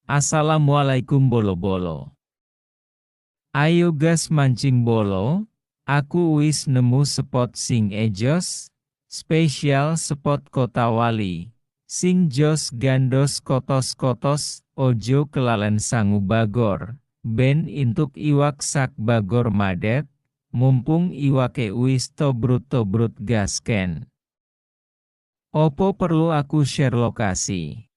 Assalamualaikum bolo-bolo. Ayo gas mancing bolo, aku wis nemu spot sing ejos, spesial spot Kota Wali. Sing jos gandos kotos-kotos, ojo kelalen sangu bagor. Ben intuk iwak sak bagor madet, mumpung iwake wis tobrut-tobrut gasken. Opo perlu aku share lokasi?